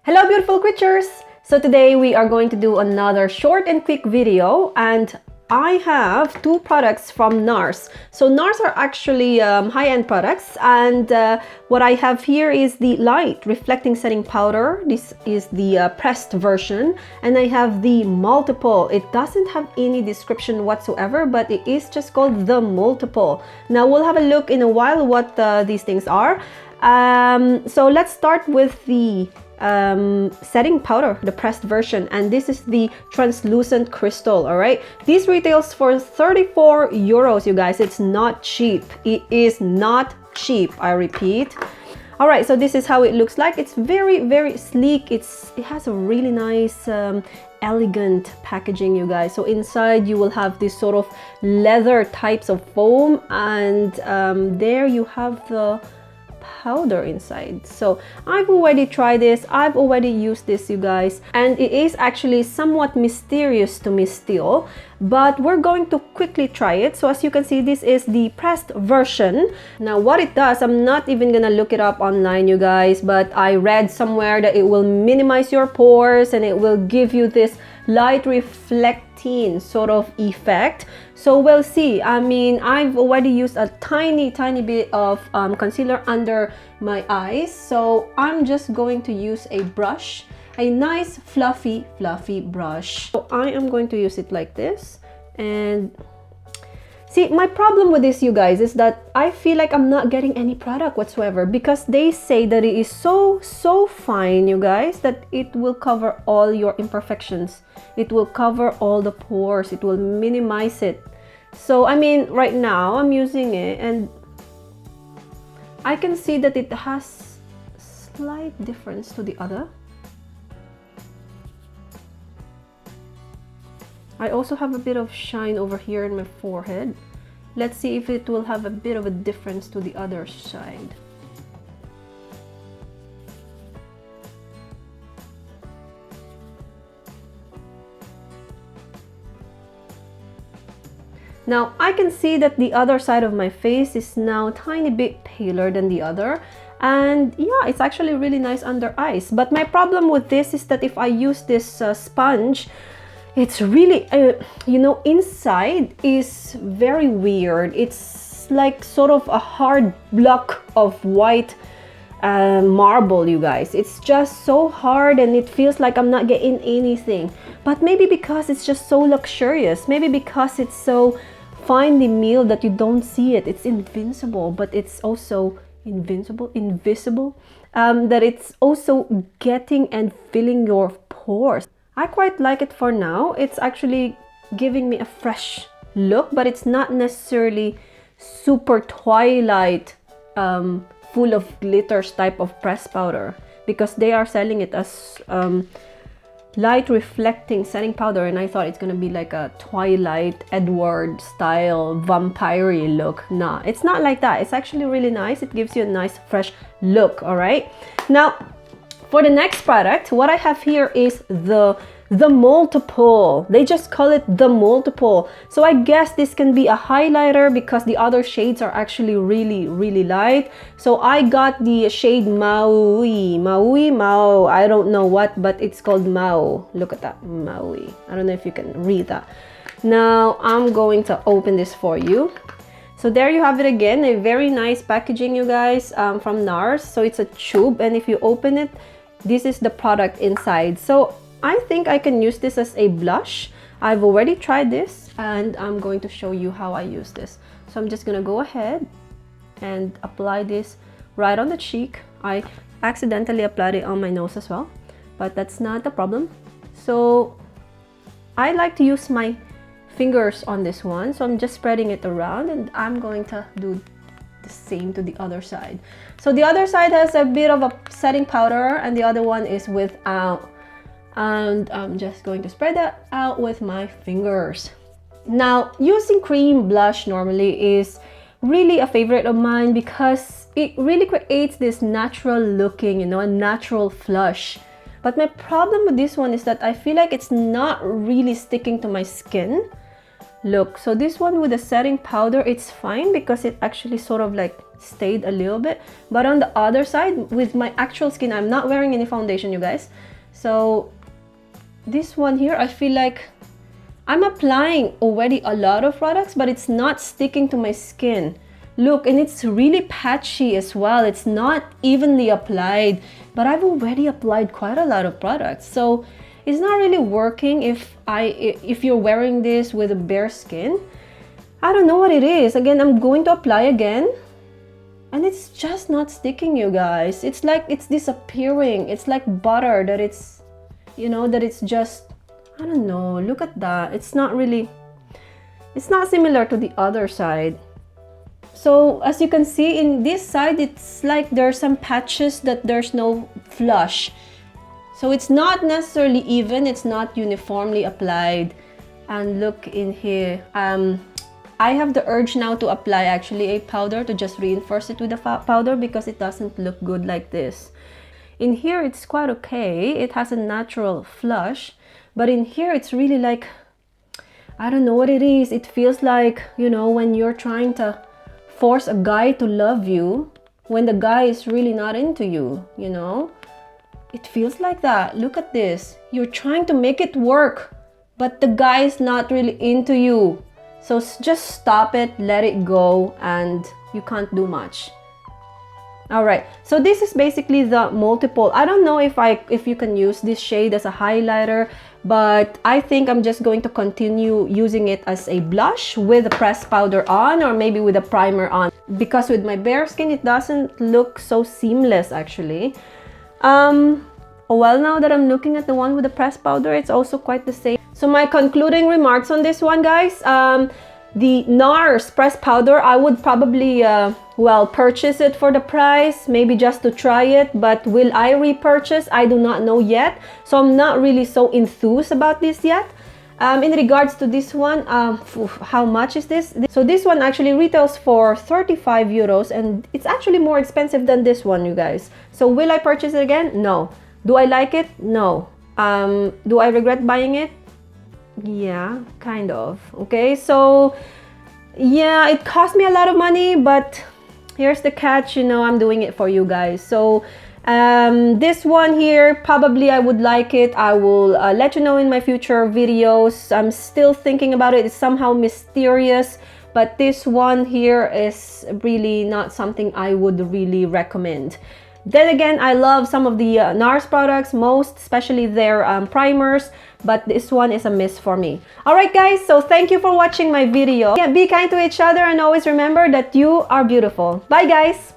Hello beautiful creatures! So today we are going to do another short and quick video, and I have two products from Nars. So Nars are actually high-end products, and what I have here is the light reflecting setting powder. This is the pressed version, and I have the multiple. It doesn't have any description whatsoever, but it is just called the multiple. Now we'll have a look in a while what these things are. So let's start with the setting powder, the pressed version, and this is the translucent crystal. All right, this retails for 34 euros, you guys. It's not cheap. It is not cheap, I repeat. All right, so this is how it looks like. It's very sleek. It has a really nice elegant packaging, you guys. So inside you will have this sort of leather types of foam, and there you have the powder inside. So I've already tried this, I've already used this, you guys, and it is actually somewhat mysterious to me still, but we're going to quickly try it. So as you can see, this is the pressed version. Now what it does, I'm not even gonna look it up online, you guys, but I read somewhere that it will minimize your pores and it will give you this light reflecting sort of effect. So we'll see. I mean, I've already used a tiny bit of concealer under my eyes, so I'm just going to use a brush, a nice fluffy brush. So I am going to use it like this. And see, my problem with this, you guys, is that I feel like I'm not getting any product whatsoever, because they say that it is so fine, you guys, that it will cover all your imperfections. It will cover all the pores. It will minimize it. So I mean, right now I'm using it and I can see that it has slight difference to the other. I also have a bit of shine over here in my forehead. Let's see if it will have a bit of a difference to the other side. Now I can see that the other side of my face is now a tiny bit paler than the other, and yeah, it's actually really nice under eyes. But my problem with this is that if I use this sponge, it's really you know, inside is very weird. It's like sort of a hard block of white marble, you guys. It's just so hard and it feels like I'm not getting anything. But maybe because it's just so luxurious, maybe because it's so finely milled that you don't see it. It's invincible, but it's also invisible, that it's also getting and filling your pores. I quite like it for now. It's actually giving me a fresh look, but it's not necessarily super twilight full of glitters type of pressed powder, because they are selling it as light reflecting setting powder, and I thought it's gonna be like a Twilight Edward style vampire-y look. Nah, it's not like that. It's actually really nice. It gives you a nice fresh look. All right, now for the next product, what I have here is the multiple. They just call it the multiple. So I guess this can be a highlighter because the other shades are actually really light. So I got the shade Maui. I don't know what, but it's called Mau. Look at that, Maui. I don't know if you can read that. Now I'm going to open this for you. So there you have it again, a very nice packaging, you guys, from Nars. So it's a tube, and if you open it, this is the product inside. So I think I can use this as a blush. I've already tried this, and I'm going to show you how I use this. So I'm just gonna go ahead and apply this right on the cheek. I accidentally applied it on my nose as well, but that's not the problem. So I like to use my fingers on this one, so I'm just spreading it around, and I'm going to do the same to the other side. So the other side has a bit of a setting powder, and the other one is without, and I'm just going to spread that out with my fingers. Now, using cream blush normally is really a favorite of mine because it really creates this natural looking, you know, a natural flush. But my problem with this one is that I feel like it's not really sticking to my skin. Look, so this one with the setting powder, it's fine because it actually sort of like stayed a little bit. But on the other side, with my actual skin, I'm not wearing any foundation, you guys. So this one here, I feel like I'm applying already a lot of products, but it's not sticking to my skin. Look, and it's really patchy as well. It's not evenly applied, but I've already applied quite a lot of products. So it's not really working if you're wearing this with a bare skin. I don't know what it is. Again, I'm going to apply again. And it's just not sticking, you guys. It's like it's disappearing. It's like butter that it's, you know, that it's just, I don't know. Look at that. It's not similar to the other side. So as you can see in this side, it's like there's some patches that there's no flush. So it's not necessarily even, it's not uniformly applied. And look in here, I have the urge now to apply actually a powder to just reinforce it with the powder because it doesn't look good like this. In here, it's quite okay. It has a natural flush, but in here, it's really like, I don't know what it is. It feels like, you know, when you're trying to force a guy to love you, when the guy is really not into you, you know? It feels like that. Look at this. You're trying to make it work, but the guy is not really into you. So just stop it, let it go, and you can't do much. All right, so this is basically the multiple. I don't know if you can use this shade as a highlighter, but I think I'm just going to continue using it as a blush with a pressed powder on, or maybe with a primer on, because with my bare skin it doesn't look so seamless actually. Well, now that I'm looking at the one with the pressed powder, it's also quite the same. So my concluding remarks on this one, guys, the Nars pressed powder, I would probably, well, purchase it for the price, maybe just to try it, but will I repurchase? I do not know yet. So I'm not really so enthused about this yet. In regards to this one, how much is this? So this one actually retails for 35 euros, and it's actually more expensive than this one, you guys. So will I purchase it again? No. Do I like it? No. Do I regret buying it? Yeah, kind of. Okay, so yeah, it cost me a lot of money, but here's the catch, you know, I'm doing it for you guys. So this one here, probably I would like it. I will let you know in my future videos. I'm still thinking about it. It's somehow mysterious, but this one here is really not something I would really recommend. Then again, I love some of the Nars products, most especially their primers, but this one is a miss for me. Alright guys, so thank you for watching my video. Yeah, be kind to each other and always remember that you are beautiful. Bye guys!